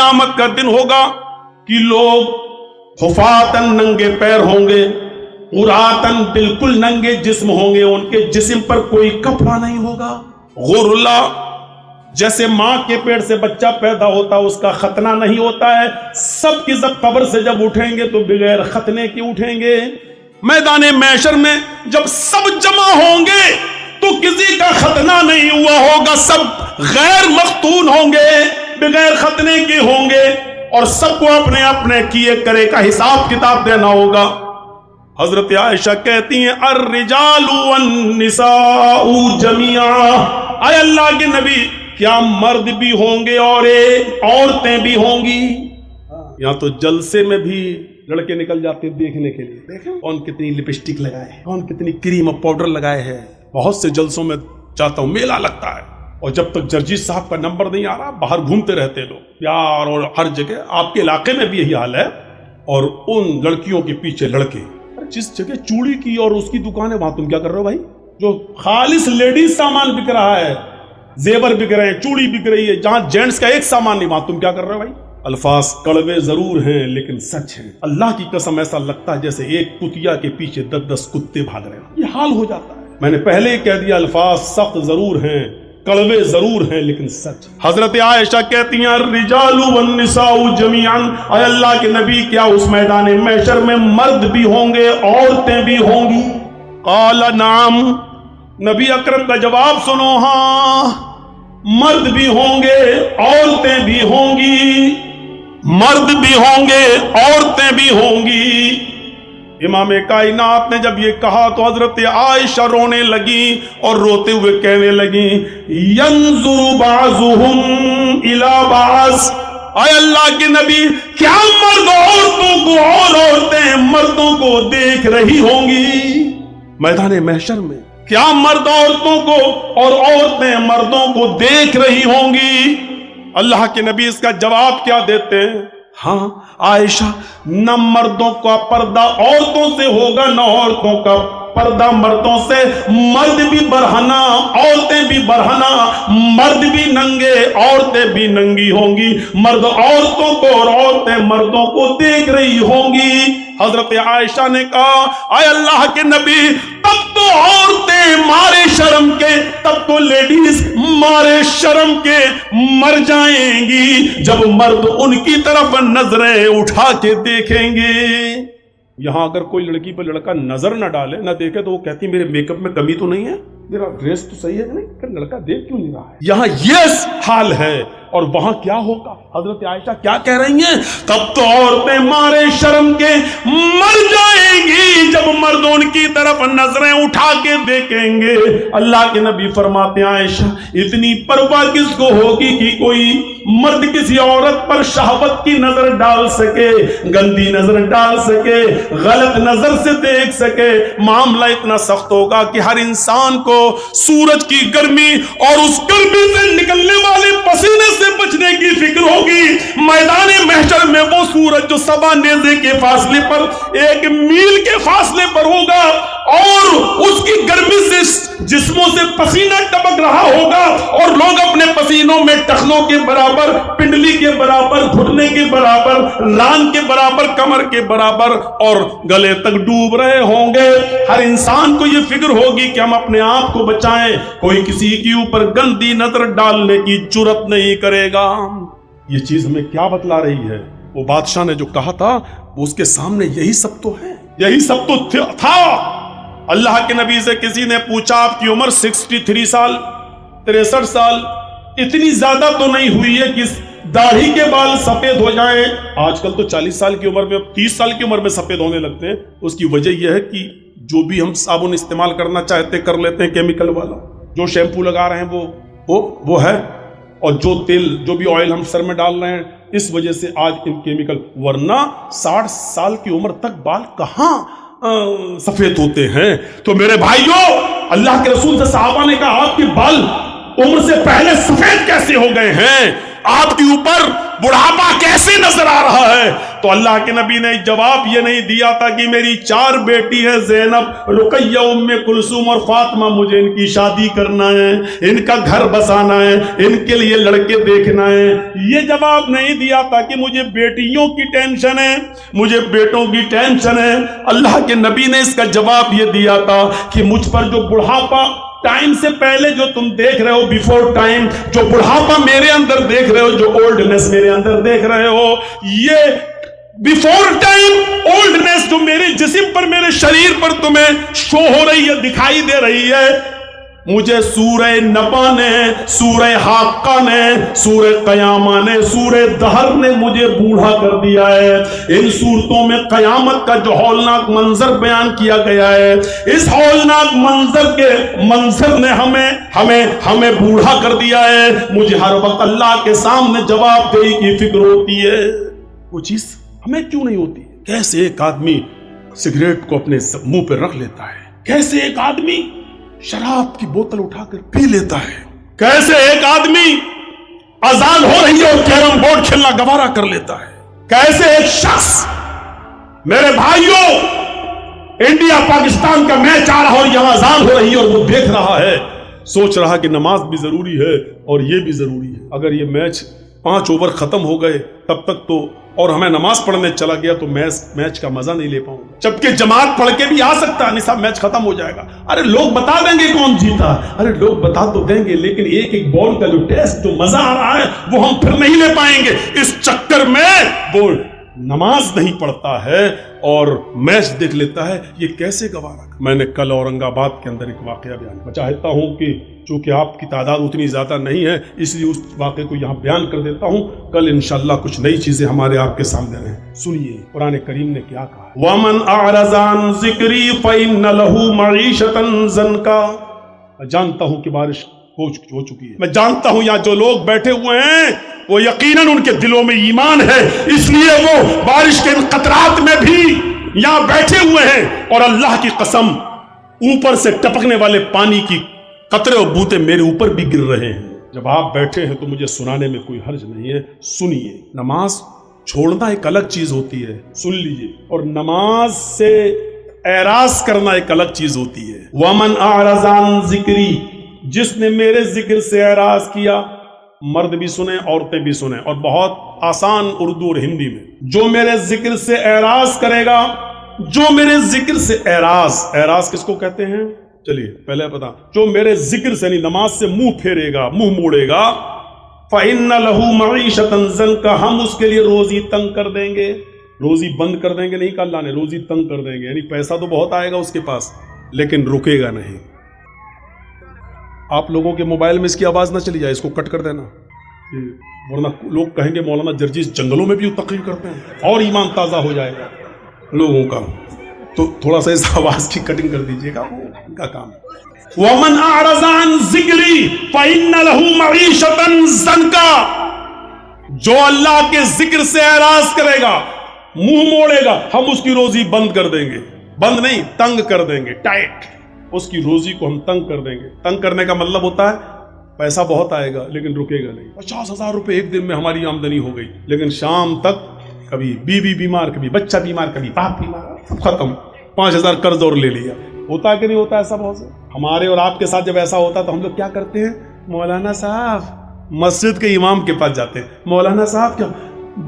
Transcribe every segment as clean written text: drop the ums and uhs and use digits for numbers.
قیامت کا دن ہوگا کہ لوگ خفاتن ننگے پیر ہوں گے، عراتن بالکل ننگے جسم ہوں گے، ان کے جسم پر کوئی کپڑا نہیں ہوگا. غرلا، جیسے ماں کے پیٹ سے بچہ پیدا ہوتا ہے اس کا ختنہ نہیں ہوتا ہے، سب کی سب قبر سے جب اٹھیں گے تو بغیر ختنے کے اٹھیں گے. میدان محشر میں جب سب جمع ہوں گے تو کسی کا ختنہ نہیں ہوا ہوگا، سب غیر مختون ہوں گے، بغیر ختنے کے ہوں گے، اور سب کو اپنے اپنے کیے کرے کا حساب کتاب دینا ہوگا. حضرت عائشہ کہتی ہیں الرجال والنساء جميعا، اے اللہ کے نبی کیا مرد بھی ہوں گے اور عورتیں بھی ہوں گی؟ یہاں تو جلسے میں بھی لڑکے نکل جاتے ہیں دیکھنے کے لیے، دیکھیں کون کتنی لپسٹک لگائے ہے، کون کتنی کریم اور پاؤڈر لگائے ہے. بہت سے جلسوں میں جاتا ہوں، میلہ لگتا ہے، اور جب تک جرجیت صاحب کا نمبر نہیں آ رہا باہر گھومتے رہتے لوگ، پیار اور ہر جگہ. آپ کے علاقے میں بھی یہی حال ہے. اور ان لڑکیوں کے پیچھے لڑکے، جس جگہ چوڑی کی اور اس کی دکان ہے وہاں تم کیا کر رہے ہو بھائی؟ جو خالص لیڈیز سامان بک رہا ہے، زیور بک رہے ہیں، چوڑی بک رہی ہے، جہاں جینٹس کا ایک سامان نہیں وہاں تم کیا کر رہے ہو بھائی؟ الفاظ کڑوے ضرور ہیں لیکن سچ ہیں. اللہ کی قسم ایسا لگتا ہے جیسے ایک کتیا کے پیچھے 10 کتے بھاگ رہے ہیں. یہ حال ہو جاتا ہے. میں نے پہلے ہی کہہ دیا الفاظ سخت ضرور ہیں، کڑوے ضرور ہیں لیکن سچ. حضرت عائشہ کہتی ہیں الرجال والنساء جميعا، اے اللہ کے نبی کیا اس میدان محشر میں مرد بھی ہوں گے عورتیں بھی ہوں گی؟ قال نعم، نبی اکرم کا جواب سنو، ہاں مرد بھی ہوں گے عورتیں بھی ہوں گی، مرد بھی ہوں گے عورتیں بھی ہوں گی. امام کائنات نے جب یہ کہا تو حضرت عائشہ رونے لگی اور روتے ہوئے کہنے لگی ینظر بعضهم الی بعض، اے اللہ کے نبی کیا مرد عورتوں کو اور عورتیں مردوں کو دیکھ رہی ہوں گی میدان محشر میں؟ کیا مرد عورتوں کو اور عورتیں مردوں کو دیکھ رہی ہوں گی؟ اللہ کے نبی اس کا جواب کیا دیتے ہیں؟ ہاں عائشہ، نہ مردوں کا پردہ عورتوں سے ہوگا نہ عورتوں کا پردہ مردوں سے. مرد بھی برہنہ عورتیں بھی برہنہ، مرد بھی ننگے عورتیں بھی ننگی ہوں گی، مرد عورتوں کو اور عورتیں مردوں کو دیکھ رہی ہوں گی. حضرت عائشہ نے کہا اے اللہ کے نبی تب تو عورتیں مارے شرم کے، تب تو لیڈیز مارے شرم کے مر جائیں گی جب مرد ان کی طرف نظریں اٹھا کے دیکھیں گے. یہاں اگر کوئی لڑکی پر لڑکا نظر نہ ڈالے نہ دیکھے تو وہ کہتی میرے میک اپ میں کمی تو نہیں ہے، میرا ڈریس تو صحیح ہے نہیں، کہ لڑکا دیکھ کیوں نہیں رہا ہے؟ یہاں یہ حال ہے. اور وہاں کیا ہوگا؟ حضرت عائشہ کیا کہہ رہی ہیں؟ تب تو عورتیں مارے شرم کے مر جائیں گی جب مرد ان کی طرف نظریں اٹھا کے دیکھیں گے. اللہ کے نبی فرماتے ہیں عائشہ اتنی پرواہ کس کو ہوگی کہ کوئی مرد کسی عورت پر شہوت کی نظر ڈال سکے، گندی نظر ڈال سکے، غلط نظر سے دیکھ سکے. معاملہ اتنا سخت ہوگا کہ ہر انسان کو سورج کی گرمی اور اس گرمی سے نکلنے والے پسینے سے بچنے کی فکر ہوگی. میدان محشر میں وہ سورج جو 7 نیزے کے فاصلے پر 1 میل کے فاصلے پر ہوگا اور اس کی گرمی سے جسموں سے پسینہ ٹپک رہا ہوگا اور لوگ اپنے پسینوں میں ٹخنوں کے برابر، پنڈلی کے برابر، گھٹنے کے برابر، ران کے برابر، کمر کے برابر اور گلے تک ڈوب رہے ہوں گے. ہر انسان کو یہ فکر ہوگی کہ ہم اپنے آپ کو بچائیں، کوئی کسی کے اوپر گندی نظر ڈالنے کی جرات نہیں کرے گا. یہ چیز ہمیں کیا بتلا رہی ہے؟ وہ بادشاہ نے جو کہا تھا وہ اس کے سامنے یہی سب تو ہے، یہی سب تو تھا. اللہ کے نبی سے کسی نے پوچھا آپ کی عمر 63 سال 63 سال اتنی زیادہ تو نہیں ہوئی ہے کہ داڑھی کے بال سفید ہو جائیں؟ آج کل تو 40 سال کی عمر میں 30 سال کی عمر میں سفید ہونے لگتے ہیں. اس کی وجہ یہ ہے کہ جو بھی ہم صابن استعمال کرنا چاہتے کر لیتے ہیں کیمیکل والا، جو شیمپو لگا رہے ہیں وہ ہے، اور جو تیل جو بھی آئل ہم سر میں ڈال رہے ہیں اس وجہ سے آج ان کیمیکل. ورنہ 60 سال کی عمر تک بال کہاں سفید ہوتے ہیں؟ تو میرے بھائیوں، اللہ کے رسول سے صحابہ نے کہا آپ کے بال عمر سے پہلے سفید کیسے ہو گئے ہیں؟ آپ کے اوپر بڑھاپا کیسے نظر آ رہا ہے؟ تو اللہ کے نبی نے جواب یہ نہیں دیا تھا کہ میری 4 بیٹی ہے، زینب، رقیہ، ام کلثوم اور فاطمہ، مجھے ان کی شادی کرنا ہے، ان کا گھر بسانا ہے، ان کے لیے لڑکے دیکھنا ہے۔ یہ جواب نہیں دیا تھا کہ مجھے بیٹیوں کی ٹینشن ہے، مجھے بیٹوں کی ٹینشن ہے۔ اللہ کے نبی نے اس کا جواب یہ دیا تھا کہ مجھ پر جو بڑھاپا ٹائم سے پہلے جو تم دیکھ رہے ہو، بیفور ٹائم جو بڑھاپا میرے اندر دیکھ رہے ہو، جو اولڈنس میرے اندر دیکھ رہے ہو، یہ بیفور ٹائم اولڈنس جو میرے جسم پر، میرے شریر پر تمہیں شو ہو رہی ہے، دکھائی دے رہی ہے، مجھے سورہ نبا نے، سورہ حاقہ نے، سورہ قیامہ نے، سورہ دہر نے مجھے بوڑھا کر دیا ہے۔ ان سورتوں میں قیامت کا جو ہولناک منظر بیان کیا گیا ہے، اس ہولناک منظر نے ہمیں بوڑھا کر دیا ہے۔ مجھے ہر وقت اللہ کے سامنے جواب دہی کی فکر ہوتی ہے۔ وہ چیز ہمیں کیوں نہیں ہوتی؟ کیسے ایک آدمی سگریٹ کو اپنے منہ پہ رکھ لیتا ہے، کیسے ایک آدمی شراب کی بوتل اٹھا کر پی لیتا ہے، کیسے ایک آدمی اذان ہو رہی ہے اور کیرم بورڈ کھیلنا گوارا کر لیتا ہے، کیسے ایک شخص، میرے بھائیوں، انڈیا پاکستان کا میچ آ رہا اور یہاں اذان ہو رہی ہے اور وہ دیکھ رہا ہے، سوچ رہا کہ نماز بھی ضروری ہے اور یہ بھی ضروری ہے، اگر یہ میچ 5 اوور ختم ہو گئے تب تک تو، اور ہمیں نماز پڑھنے چلا گیا تو میچ کا مزہ نہیں لے پاؤں گا، جبکہ جماعت پڑھ کے بھی آ سکتا ہے، نہیں صاحب میچ ختم ہو جائے گا، ارے لوگ بتا دیں گے کون جیتا، ارے لوگ بتا تو دیں گے، لیکن ایک بال کا جو ٹیسٹ، جو مزہ آ رہا ہے وہ ہم پھر نہیں لے پائیں گے۔ اس چکر میں وہ نماز نہیں پڑھتا ہے اور میچ دیکھ لیتا ہے، یہ کیسے گوارا؟ میں نے کل اورنگ آباد کے اندر ایک واقعہ بیان کیا، چاہتا ہوں کہ چونکہ آپ کی تعداد اتنی زیادہ نہیں ہے اس لیے اس واقعے کو یہاں بیان کر دیتا ہوں، کل انشاءاللہ کچھ نئی چیزیں ہمارے آپ کے سامنے رہیں۔ سنیے قرآن کریم نے کیا کہا، وَمَنْ أَعْرَضَ عَنْ ذِكْرِي فَإِنَّ لَهُ مَعِيشَةً ضَنْكًا۔ میں جانتا ہوں کہ بارش ہو چکی ہے، میں جانتا ہوں یہاں جو لوگ بیٹھے ہوئے ہیں وہ یقیناً ان کے دلوں میں ایمان ہے، اس لیے وہ بارش کے ان قطرات میں بھی یہاں بیٹھے ہوئے ہیں، اور اللہ کی قسم اوپر سے ٹپکنے والے پانی کی قطرے اور بوتے میرے اوپر بھی گر رہے ہیں۔ جب آپ بیٹھے ہیں تو مجھے سنانے میں کوئی حرج نہیں ہے، سنیے۔ نماز چھوڑنا ایک الگ چیز ہوتی ہے، سن لیجئے، اور نماز سے اعراض کرنا ایک الگ چیز ہوتی ہے۔ وَمَنْ أَعْرَضَ عَنْ ذِكْرِي، جس نے میرے ذکر سے اعراض کیا، مرد بھی سنیں عورتیں بھی سنیں، اور بہت آسان اردو اور ہندی میں، جو میرے ذکر سے اعراض کرے گا، جو میرے ذکر سے اعراض کس کو کہتے ہیں؟ چلیے پہلے پتا، جو میرے ذکر سے نہیں نماز سے منہ پھیرے گا، منہ موڑے گا، فَإِنَّ لَهُ مَعِيشَةً ضَنْكًا، ہم اس کے لیے روزی تنگ کر دیں گے۔ روزی بند کر دیں گے نہیں کہا اللہ نے، روزی تنگ کر دیں گے، یعنی پیسہ تو بہت آئے گا اس کے پاس لیکن رکے گا نہیں۔ آپ لوگوں کے موبائل میں اس کی آواز نہ چلی جائے، اس کو کٹ کر دینا، ورنہ لوگ کہیں گے مولانا جرجیز جنگلوں میں بھی تقریر کرتے ہیں، اور ایمان تازہ ہو جائے گا لوگوں کا، تو تھوڑا سا اس آواز کی کٹنگ کر دیجئے گا، وہ ان کا کام ہے۔ وَمَنْ أَعْرَضَ عَنْ ذِكْرِي فَإِنَّ لَهُ مَعِيشَةً ضَنْكًا، جو اللہ کے ذکر سے اعراض کرے گا، منہ موڑے گا، ہم اس کی روزی بند کر دیں گے، بند نہیں تنگ کر دیں گے، ٹائٹ، اس کی روزی کو ہم تنگ کر دیں گے۔ تنگ کرنے کا مطلب ہوتا ہے پیسہ بہت آئے گا لیکن رکے گا نہیں۔ 50,000 روپے ایک دن میں ہماری آمدنی ہو گئی، لیکن شام تک کبھی بیوی بیمار، کبھی بچہ بیمار، کبھی باپ بیمار، سب ختم، 5,000 قرض اور لے لیا۔ ہوتا کہ نہیں ہوتا ایسا بہت سے؟ ہمارے اور آپ کے ساتھ جب ایسا ہوتا تو ہم لوگ کیا کرتے ہیں؟ مولانا صاحب، مسجد کے امام کے پاس جاتے ہیں، مولانا صاحب کیا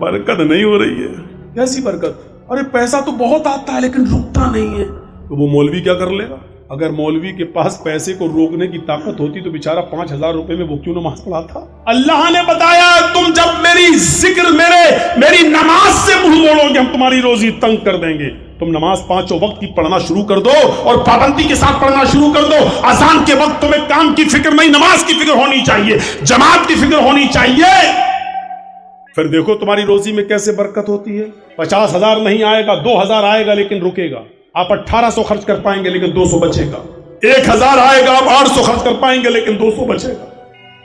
برکت نہیں ہو رہی ہے؟ کیسی برکت؟ ارے پیسہ تو بہت آتا ہے لیکن رکتا نہیں ہے۔ تو وہ مولوی کیا کر لے گا؟ اگر مولوی کے پاس پیسے کو روکنے کی طاقت ہوتی تو بیچارہ 5,000 روپے میں وہ کیوں نماز پڑھاتا؟ اللہ نے بتایا تم جب میری ذکر، میری نماز سے منہ موڑو گے ہم تمہاری روزی تنگ کر دیں گے۔ تم نماز 5 وقت کی پڑھنا شروع کر دو اور پابندی کے ساتھ پڑھنا شروع کر دو۔ اذان کے وقت تمہیں کام کی فکر نہیں، نماز کی فکر ہونی چاہیے، جماعت کی فکر ہونی چاہیے۔ پھر دیکھو تمہاری روزی میں کیسے برکت ہوتی ہے۔ 50,000 نہیں آئے گا، 2,000 آئے گا لیکن رکے گا۔ آپ 1,800 خرچ کر پائیں گے لیکن 200 بچے گا۔ 1,000 آئے گا، آپ 800 خرچ کر پائیں گے لیکن 200 بچے گا۔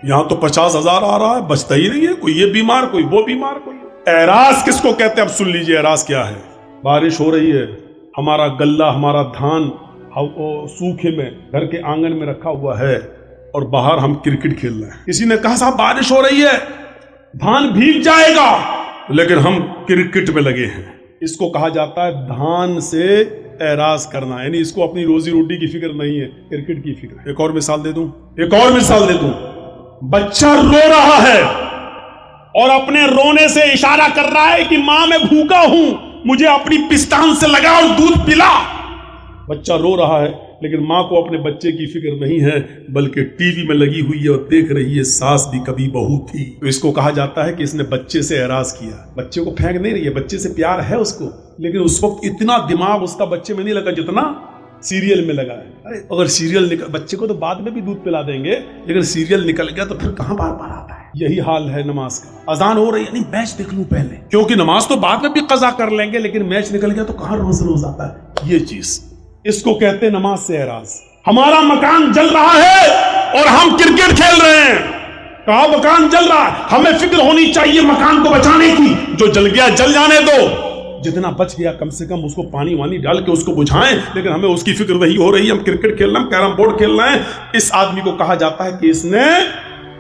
یہاں تو 50,000 آ رہا ہے، بچتا ہی نہیں ہے، کوئی یہ بیمار، کوئی وہ بیمار، کوئی۔ اعراض کس کو کہتے ہیں؟ اب سن لیجئے اعراض کیا ہے۔ بارش ہو رہی ہے، ہمارا غلہ، ہمارا دھان سوکھے میں گھر کے آنگن میں رکھا ہوا ہے اور باہر ہم کرکٹ کھیل رہے ہیں۔ کسی نے کہا صاحب بارش ہو رہی ہے، धान भीग जाएगा, लेकिन हम क्रिकेट में लगे हैं। इसको कहा जाता है धान से एराज करना, यानी इसको अपनी रोजी रोटी की फिक्र नहीं है, क्रिकेट की फिक्र। एक और मिसाल दे दूं, बच्चा रो रहा है और अपने रोने से इशारा कर रहा है कि मां मैं भूखा हूं, मुझे अपनी पिस्तान से लगा और दूध पिला। बच्चा रो रहा है, लेकिन मां को अपने बच्चे की फिक्र नहीं है, बल्कि टीवी में लगी हुई है और देख रही है सास भी कभी बहू थी। तो इसको कहा जाता है कि इसने बच्चे से एराज किया। बच्चे को फेंक नहीं रही है, बच्चे से प्यार है उसको, लेकिन उस वक्त इतना दिमाग उसका बच्चे में नहीं लगा जितना सीरियल में लगा है। अरे अगर सीरियल निकल, बच्चे को तो बाद में भी दूध पिला देंगे, लेकिन सीरियल निकल गया तो फिर कहां बार बार आता है। यही हाल है नमाज का। अजान हो रही है, नहीं मैच देख लूं पहले, क्योंकि नमाज तो बाद में भी कज़ा कर लेंगे, लेकिन मैच निकल गया तो कहां रोज रोज आता है। ये चीज, इसको कहते हैं नमाज से एराज। हमारा मकान जल रहा है और हम क्रिकेट खेल रहे हैं। कहा मकान जल रहा है, हमें फिक्र होनी चाहिए मकान को बचाने की। जो जल गया जल जाने दो, जितना बच गया कम से कम उसको पानी वानी डाल के उसको बुझाएं, लेकिन हमें उसकी फिक्र नहीं हो रही। हम क्रिकेट खेल रहे हैं, कैरम बोर्ड खेल रहे हैं। इस आदमी को कहा जाता है कि इसने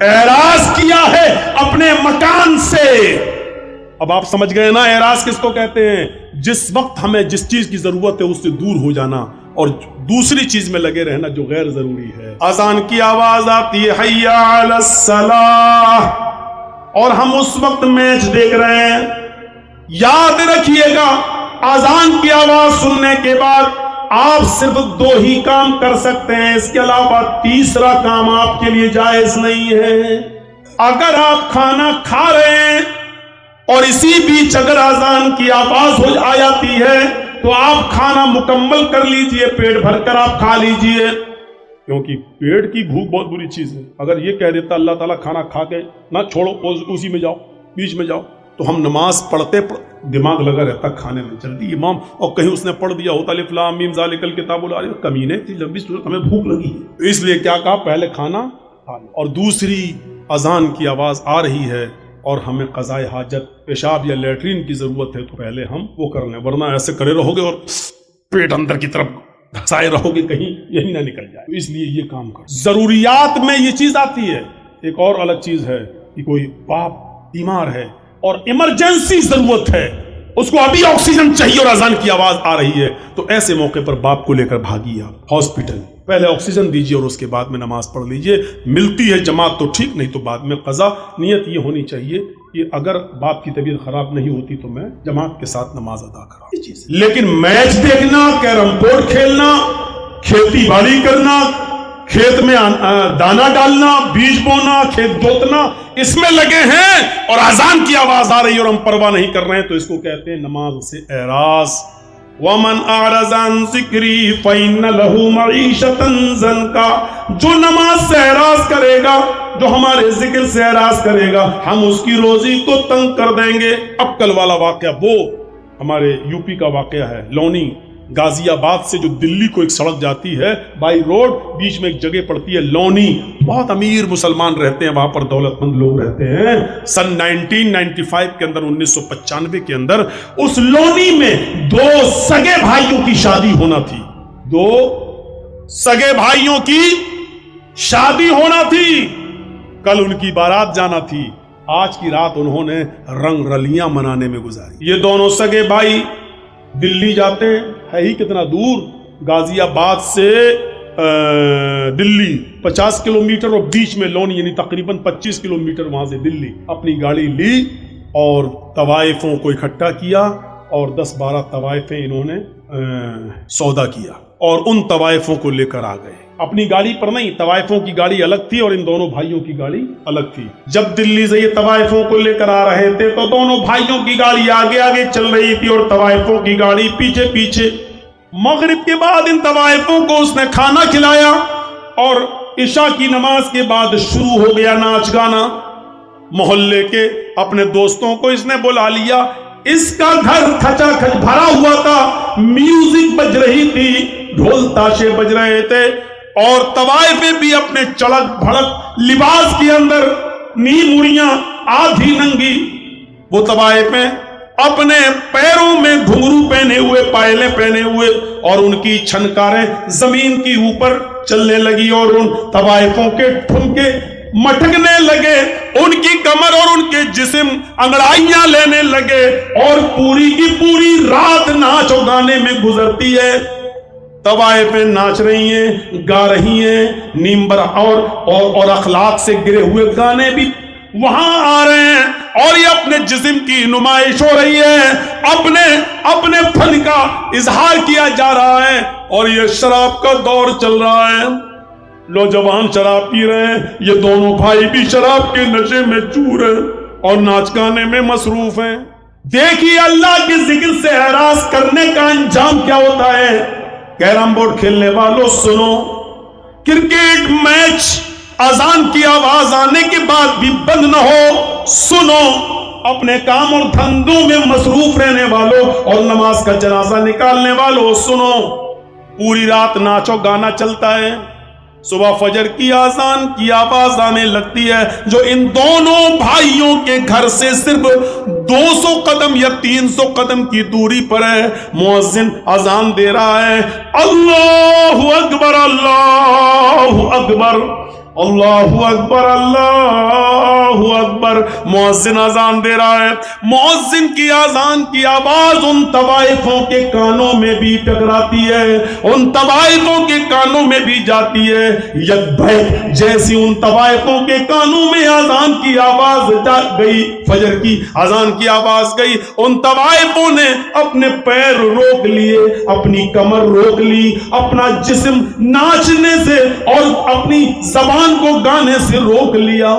एराज किया है अपने मकान से। अब आप समझ गए ना एराज किसको कहते हैं? जिस वक्त हमें जिस चीज की जरूरत है उससे दूर हो जाना और दूसरी चीज में लगे रहना जो गैर जरूरी है। अजान की आवाज आती है हय्या अलस सलाह, और हम उस वक्त मैच देख रहे हैं। याद रखिएगा, अजान की आवाज सुनने के बाद आप सिर्फ 2 ही काम कर सकते हैं, इसके अलावा तीसरा काम आपके लिए जायज नहीं है। अगर आप खाना खा रहे हैं और इसी बीच अगर अजान की आवाज हो आ जाती है तो आप खाना मुकम्मल कर लीजिए, पेट भरकर आप खा लीजिए, क्योंकि पेट की भूख बहुत बुरी चीज है। अगर ये कह देता अल्लाह ताला खाना खा के ना छोड़ो, उसी में जाओ, बीच में जाओ, तो हम नमाज पढ़ते दिमाग लगा रहता खाने में। जल्दी इमाम, और कहीं उसने पढ़ दिया होता अलिफ लाम मीम ज़ालिकल किताबुल ला, कमीने इतनी लंबी सूरत, हमें भूख लगी है, तो इसलिए क्या कहा, पहले खाना खा लो। और दूसरी, अजान की आवाज आ रही है और हमें क़ज़ाए हाजत, पेशाब या लैट्रीन की जरूरत है, तो पहले हम वो कर लें, वरना ऐसे करे रहोगे और पेट अंदर की तरफ धसाए रहोगे, कहीं यही ना निकल जाए। तो इसलिए ये काम कर, जरूरियात में ये चीज आती है। एक और अलग चीज है कि कोई बाप बीमार है और इमरजेंसी जरूरत है, उसको अभी ऑक्सीजन चाहिए और अजान की आवाज आ रही है, तो ऐसे मौके पर बाप को लेकर भागिए आप हॉस्पिटल, पहले ऑक्सीजन दीजिए और उसके बाद में नमाज पढ़ लीजिए। मिलती है जमात तो ठीक, नहीं तो बाद में कज़ा। नियत ये होनी चाहिए कि अगर बाप की तबीयत खराब नहीं होती तो मैं जमात के साथ नमाज अदा करा, ये चीज। लेकिन मैच देखना, कैरम बोर्ड खेलना, खेती बाड़ी करना, खेत में दाना डालना, बीज बोना, खेत जोतना, इसमें लगे हैं और अजान की आवाज आ रही है और हम परवाह नहीं कर रहे हैं, तो इसको कहते हैं नमाज से एराज। वमन आरज़ अन ज़िक्री फ़इन्न लहू मईशतन ज़न्का, जो नमाज से एराज करेगा, जो हमारे जिक्र से एराज करेगा, हम उसकी रोजी को तंग कर देंगे। अब कल वाला वाकया वो हमारे यूपी का वाकया है, लौनी गाजियाबाद से जो दिल्ली को एक सड़क जाती है बाई रोड, बीच में एक जगह पड़ती है लौनी, बहुत अमीर मुसलमान रहते हैं वहां पर, दौलतमंद लोग रहते हैं। सन 1995 के अंदर, 1995 के अंदर उस लौनी में 2 सगे भाइयों की शादी होना थी, 2 सगे भाइयों की शादी होना थी। कल उनकी बारात जाना थी, आज की रात उन्होंने रंग रलियां मनाने में गुजारी। ये दोनों सगे भाई दिल्ली जाते हैं ही कितना दूर, गाजियाबाद से दिल्ली 50 किलोमीटर और बीच में लौनी, यानी तकरीबन 25 किलोमीटर वहां से दिल्ली। अपनी गाड़ी ली और तवाइफों को इकट्ठा किया और 10-12 तवाइफें इन्होंने सौदा किया और उन तवाइफों को लेकर आ गए। अपनी गाड़ी पर नहीं, तवाइफों की गाड़ी अलग थी और इन दोनों भाइयों की गाड़ी अलग थी। जब दिल्ली से ये तवाइफों को लेकर आ रहे थे तो दोनों भाइयों की गाड़ी आगे आगे चल रही थी और तवाइफों की गाड़ी पीछे पीछे। मगरिब के बाद इन तवाइफों को उसने खाना खिलाया और इशा की नमाज के बाद शुरू हो गया नाच गाना। मोहल्ले के अपने दोस्तों को इसने बुला लिया। इसका घर खचाखच भरा हुआ था, म्यूजिक बज रही थी, ढोल ताशे बज रहे थे और तवाइफें भी अपने चड़क भड़क लिबास के अंदर, नी मुड़ियां आधी नंगी। वो तवाइफें अपने पैरों में घुंघरू पहने हुए, पायले पहने हुए और उनकी छनकारें जमीन की ऊपर चलने लगी और उन तवाइफों के ठुमके मटकने लगे, उनकी कमर और उनके जिस्म अंगड़ाइयां लेने लगे और पूरी की पूरी रात नाच और गाने में गुजरती है। तवाइफें नाच रही हैं, गा रही हैं, नीमबर और अखलाक से गिरे हुए गाने भी वहां आ रहे हैं और ये अपने जिस्म की नुमाइश हो रही है, अपने फन का इजहार किया जा रहा है और ये शराब का दौर चल रहा है। नौजवान शराब पी रहे हैं, ये दोनों भाई भी शराब के नशे में चूर हैं और नाच गाने में मसरूफ हैं। देखिए अल्लाह के जिक्र से एराज करने का अंजाम क्या होता है। कैरम बोर्ड खेलने वालों सुनो, क्रिकेट मैच अजान की आवाज आने के बाद भी बंद न हो, सुनो। अपने काम और धंधों में मसरूफ रहने वालों और नमाज का जनाजा निकालने वालों सुनो। पूरी रात नाचो गाना चलता है, सुबह फजर की आजान की आवाज आने लगती है जो इन दोनों भाइयों के घर से सिर्फ 200 कदम या 300 कदम की दूरी पर है। मुअज्जिन अजान दे रहा है, अल्लाहु अकबर अल्लाहु अकबर अल्लाहु अकबर अल्लाहु अकबर। मुअज्जिन अजान दे रहा है। मुअज्जिन की अजान की आवाज उन तवाइफों के कानों में भी टकराती है, उन तवाइफों के कानों में भी जाती है। यकबैक जैसी उन तवाइफों के कानों में अजान की आवाज गई, फजर की अजान की आवाज गई, उन तवाइफों ने अपने पैर रोक लिए, अपनी कमर रोक ली, अपना जिस्म नाचने से और अपनी जबान को गाने से रोक लिया,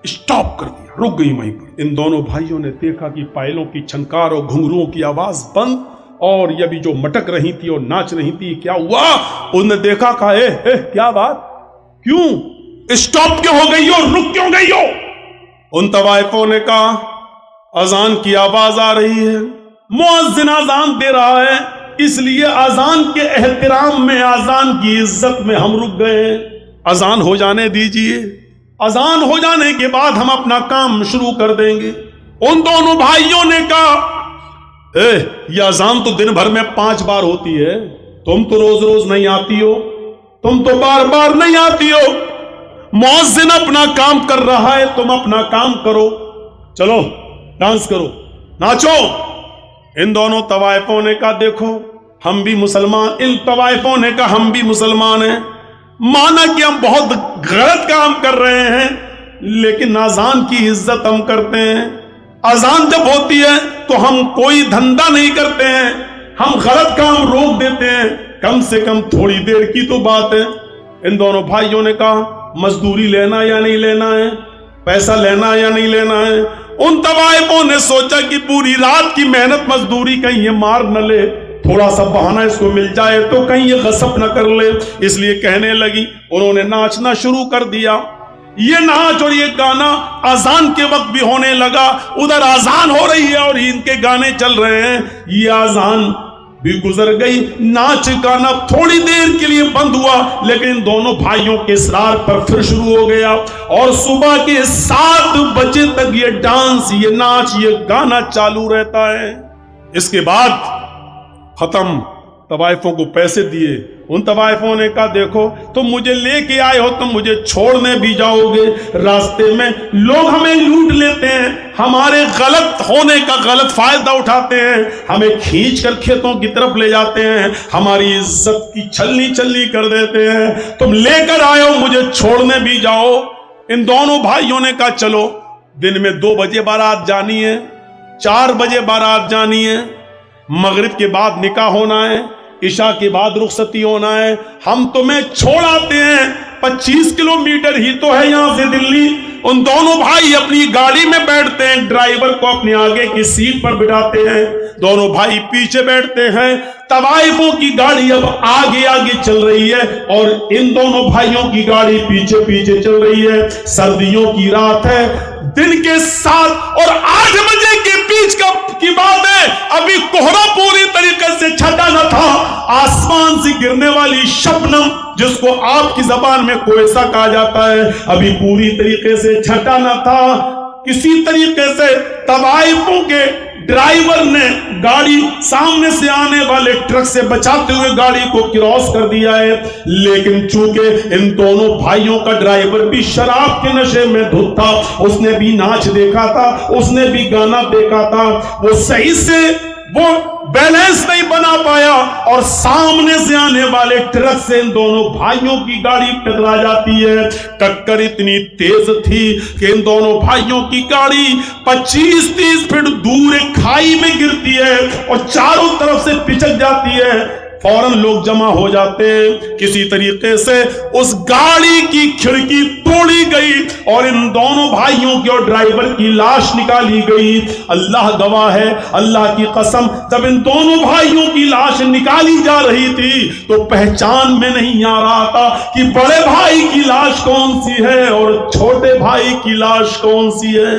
स्टॉप कर दिया, रुक गई वहीं पर। इन दोनों भाइयों ने देखा कि पायलों की छनकार और घुंघरुओं की आवाज बंद और ये भी जो मटक रही थी और नाच रही थी, क्या हुआ? उन्होंने देखा, कहा क्या बात, क्यों स्टॉप क्यों हो गई हो, रुक क्यों गई हो? उन तवाइफों ने कहा, अजान की आवाज आ रही है, मुअज्जिन अजान दे रहा है, इसलिए अजान के एहतराम में, अजान की इज्जत में हम रुक गए। अजान हो जाने दीजिए, अजान हो जाने के बाद हम अपना काम शुरू कर देंगे। उन दोनों भाइयों ने कहा, ये अजान तो दिन भर में 5 बार होती है, तुम तो रोज रोज नहीं आती हो, तुम तो बार बार नहीं आती हो। मुअज्जिन अपना काम कर रहा है, तुम अपना काम करो, चलो डांस करो, नाचो। इन दोनों तवाइफों ने कहा, देखो हम भी मुसलमान, इन तवाइफों ने कहा हम भी मुसलमान हैं, माना कि हम बहुत गलत काम कर रहे हैं, लेकिन अजान की इज्जत हम करते हैं। अजान जब होती है तो हम कोई धंधा नहीं करते हैं, हम गलत काम रोक देते हैं, कम से कम थोड़ी देर की तो बात है। इन दोनों भाइयों ने कहा, मजदूरी लेना या नहीं लेना है, पैसा लेना या नहीं लेना है। उन तवाइफों ने सोचा कि पूरी रात की मेहनत मजदूरी कहीं ये मार न ले, थोड़ा सा बहाना इसको मिल जाए तो कहीं ये गसब न कर ले, इसलिए कहने लगी। उन्होंने नाचना शुरू कर दिया। ये नाच और ये गाना अजान के वक्त भी होने लगा, उधर अजान हो रही है और इनके गाने चल रहे हैं। ये अजान भी गुजर गई, नाच गाना थोड़ी देर के लिए बंद हुआ, लेकिन इन दोनों भाइयों के इसरार पर फिर शुरू हो गया और सुबह के 7 बजे तक ये डांस, ये नाच, ये गाना चालू रहता है। इसके बाद खत्म, तवाइफों को पैसे दिए। उन तवाइफों ने कहा, देखो तुम मुझे लेके आए हो, तुम मुझे छोड़ने भी जाओगे, रास्ते में लोग हमें लूट लेते हैं, हमारे गलत होने का गलत फायदा उठाते हैं, हमें खींच कर खेतों की तरफ ले जाते हैं, हमारी इज्जत की छलनी छलनी कर देते हैं, तुम लेकर आए हो, मुझे छोड़ने भी जाओ। इन दोनों भाइयों ने कहा, चलो दिन में 2 बजे बारात जानी है, 4 बजे बारात जानी है, मगरिब के बाद निकाह होना है, इशा के बाद रुखसती होना है, हम तुम्हें छोड़ आते हैं, 25 किलोमीटर ही तो है यहां से दिल्ली। उन दोनों भाई अपनी गाड़ी में बैठते हैं, ड्राइवर को अपने आगे की सीट पर बिठाते हैं, दोनों भाई पीछे बैठते हैं। तवाइफों की गाड़ी अब आगे आगे चल रही है और इन दोनों भाइयों की गाड़ी पीछे पीछे चल रही है। सर्दियों की रात है, दिन के 7 और 8 बजे के बीच की बात है, अभी कोहरा पूरी तरीके से छटा न था, आसमान से गिरने वाली शबनम, जिसको आपकी जबान में कोयसा कहा जाता है, अभी पूरी तरीके से छटा न था। किसी तरीके से तवाइफों के ड्राइवर ने गाड़ी सामने से आने वाले ट्रक से बचाते हुए गाड़ी को क्रॉस कर दिया है, लेकिन चूंकि इन दोनों भाइयों का ड्राइवर भी शराब के नशे में धुत था, उसने भी नाच देखा था, उसने भी गाना देखा था, वो सही से वो बैलेंस नहीं बना पाया और सामने से आने वाले ट्रक से इन दोनों भाइयों की गाड़ी टकरा जाती है। टक्कर इतनी तेज थी कि इन दोनों भाइयों की गाड़ी 25-30 फीट दूर एक खाई में गिरती है और चारों तरफ से पिचक जाती है। फौरन लोग जमा हो जाते हैं। किसी तरीके से उस गाड़ी की खिड़की तोड़ी गई और इन दोनों भाइयों की और ड्राइवर की लाश निकाली गई। अल्लाह गवाह है, अल्लाह की कसम, जब इन दोनों भाइयों की लाश निकाली जा रही थी तो पहचान में नहीं आ रहा था कि बड़े भाई की लाश कौन सी है और छोटे भाई की लाश कौन सी है।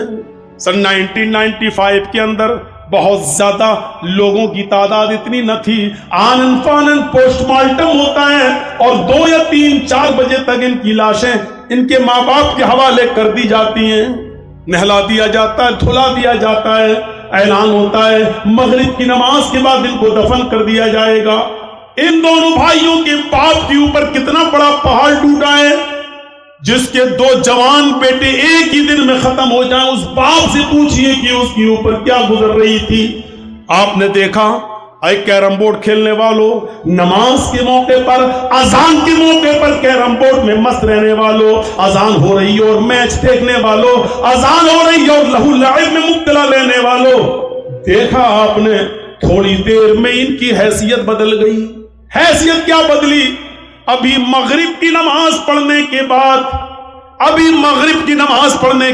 सन 1995 के अंदर बहुत ज्यादा लोगों की तादाद इतनी न थी। आनन फानन पोस्टमार्टम होता है और 2 या 3-4 बजे तक इनकी लाशें इनके माँ बाप के हवाले कर दी जाती हैं। नहला दिया जाता है, धुला दिया जाता है, ऐलान होता है मगरिब की नमाज के बाद इनको दफन कर दिया जाएगा। इन दोनों भाइयों के बाप के ऊपर कितना बड़ा पहाड़ टूटा है, जिसके 2 जवान बेटे एक ही दिन में खत्म हो जाएं। उस बाप से पूछिए कि उसके ऊपर क्या गुजर रही थी। आपने देखा कैरम बोर्ड खेलने वालों, नमाज के मौके पर, अजान के मौके पर कैरम बोर्ड में मस्त रहने वालों, अजान हो रही और मैच देखने वालों, अजान हो रही और लहू लाइब में मुब्तला लेने वालों, देखा आपने थोड़ी देर में इनकी हैसियत बदल गई। हैसियत क्या बदली? अभी मगरिब की नमाज पढ़ने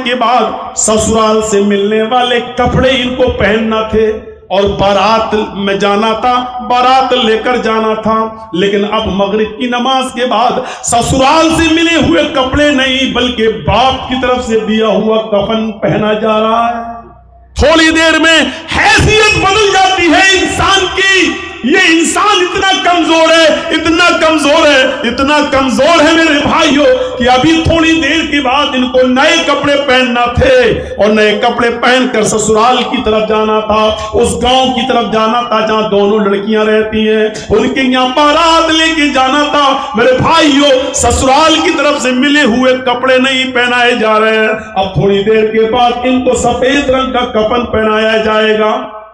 के बाद ससुराल से मिलने वाले कपड़े इनको पहनना थे और बारात में जाना था, बारात लेकर जाना था। लेकिन अब मगरिब की नमाज के बाद ससुराल से मिले हुए कपड़े नहीं बल्कि बाप की तरफ से दिया हुआ कफन पहना जा रहा है। थोड़ी देर में हैसियत बदल जाती है इंसान की। ये इंसान इतना कमजोर है, इतना कमजोर है, इतना कमजोर है मेरे भाइयों कि अभी थोड़ी देर के बाद इनको नए कपड़े पहनना थे और नए कपड़े पहनकर ससुराल की तरफ जाना था, उस गांव की तरफ जाना था जहां दोनों लड़कियां रहती हैं, उनके यहाँ बारात लेके जाना था। मेरे भाइयों, ससुराल की तरफ से मिले हुए कपड़े नहीं पहनाए जा रहे हैं। अब थोड़ी देर के बाद इनको सफेद रंग का कफन पहनाया जाएगा।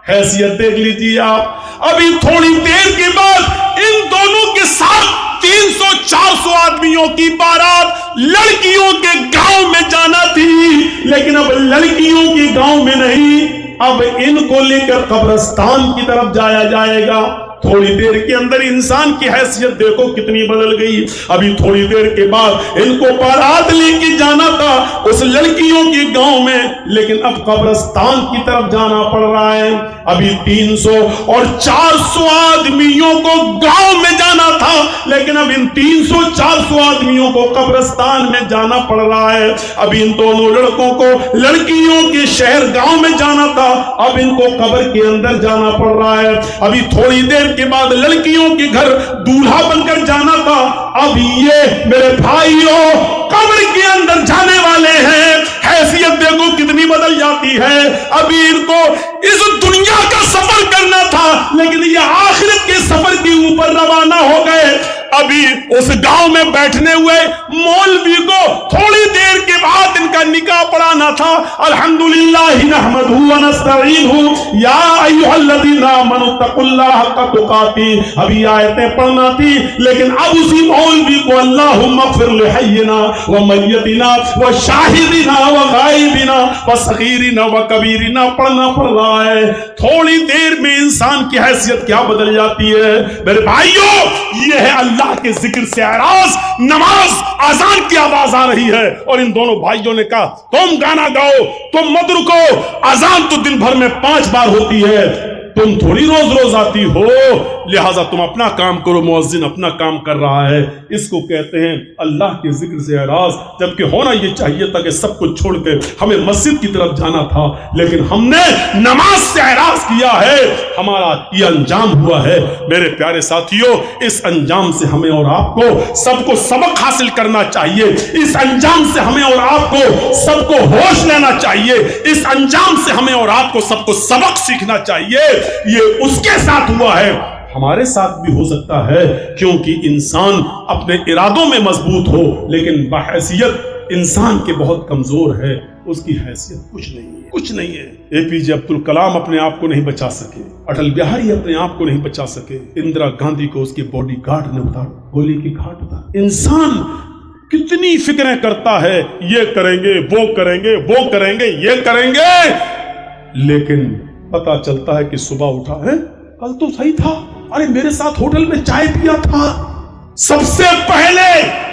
हैसियत देख लीजिए आप। अभी थोड़ी देर के बाद इन दोनों के साथ 300-400 आदमियों की बारात लड़कियों के गांव में जाना थी, लेकिन अब लड़कियों के गांव में नहीं, अब इनको लेकर कब्रिस्तान की तरफ जाया जाएगा। थोड़ी देर के अंदर इंसान की हैसियत देखो कितनी बदल गई। अभी थोड़ी देर के बाद इनको बारात लेके जाना था उस लड़कियों के गांव में, लेकिन अब कब्रिस्तान की तरफ जाना पड़ रहा है। अभी 300 और 400 आदमियों को गांव में जाना था, लेकिन अब इन 300-400 आदमियों को कब्रिस्तान में जाना पड़ रहा है। अभी इन दोनों लड़कों को लड़कियों के शहर गांव में जाना था, अब इनको कब्र के अंदर जाना पड़ रहा है। अभी थोड़ी देर के बाद लड़कियों के घर दूल्हा बनकर जाना था, अब ये मेरे भाइयों कब्र के अंदर जाने वाले हैं। हैसियत देखो कितनी बदल जाती है। अभी इनको इस दुनिया का सफर करना था, लेकिन ये आखिरत के सफर के ऊपर रवाना हो गए। अभी उस गांव में बैठने हुए मौलवी को थोड़ी देर के बाद इनका निकाह पढ़ाना था। अल्हम्दुलिल्लाह नहमदुहु व नस्तईनुहु या अय्युहल्लज़ीना आमनू तक़ुल्लाह हक़्क़ तुक़ातिह, अभी आयतें पढ़ना थी, लेकिन अब उसी मौलवी को अल्लाहुम्मा ग़फ़िर लिहय्यिना व मय्यतिना व शाहिदिना व गायबिना व सगीरिना व कबीरिना पढ़ना पड़ रहा है। थोड़ी देर में इंसान की हैसियत क्या बदल जाती है मेरे भाइयों। ये है अल्लाह के जिक्र से आराज, नमाज, आजान की आवाज आ रही है और इन दोनों भाइयों ने कहा तुम गाना गाओ, तुम मत रुको। आजान तो दिन भर में 5 बार होती है, तुम थोड़ी रोज रोज आती हो। लिहाजा तुम अपना काम करो, मुअज्जिन अपना काम कर रहा है। इसको कहते हैं अल्लाह के जिक्र से एराज। जबकि होना ये चाहिए था कि सब कुछ छोड़ के हमें मस्जिद की तरफ जाना था, लेकिन हमने नमाज से एराज किया है, हमारा ये अंजाम हुआ है। मेरे प्यारे साथियों, इस अंजाम से हमें और आपको सबको सबक हासिल करना चाहिए। इस अंजाम से हमें और आपको सबको होश लेना चाहिए। इस अंजाम से हमें और आपको सबको सबक सीखना चाहिए। ये उसके साथ हुआ है, हमारे साथ भी हो सकता है, क्योंकि इंसान अपने इरादों में मजबूत हो लेकिन बहैसियत इंसान के बहुत कमजोर है, उसकी हैसियत कुछ नहीं है, कुछ नहीं है। एपीजे अब्दुल कलाम अपने आप को नहीं बचा सके, अटल बिहारी अपने आप को नहीं बचा सके, इंदिरा गांधी को उसके बॉडी गार्ड ने उतारा, गोली की घाट उतारा। इंसान कितनी फिक्रें करता है, ये करेंगे, वो करेंगे, वो करेंगे, ये करेंगे, लेकिन पता चलता है कि सुबह उठा है, कल तो सही था, अरे मेरे साथ होटल में चाय पिया था। सबसे पहले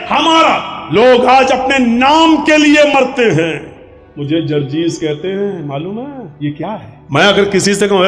हमारा लोग आज अपने नाम के लिए मरते हैं। मुझे जर्जीस कहते हैं, मालूम है ये क्या है? मैं अगर किसी से कहूं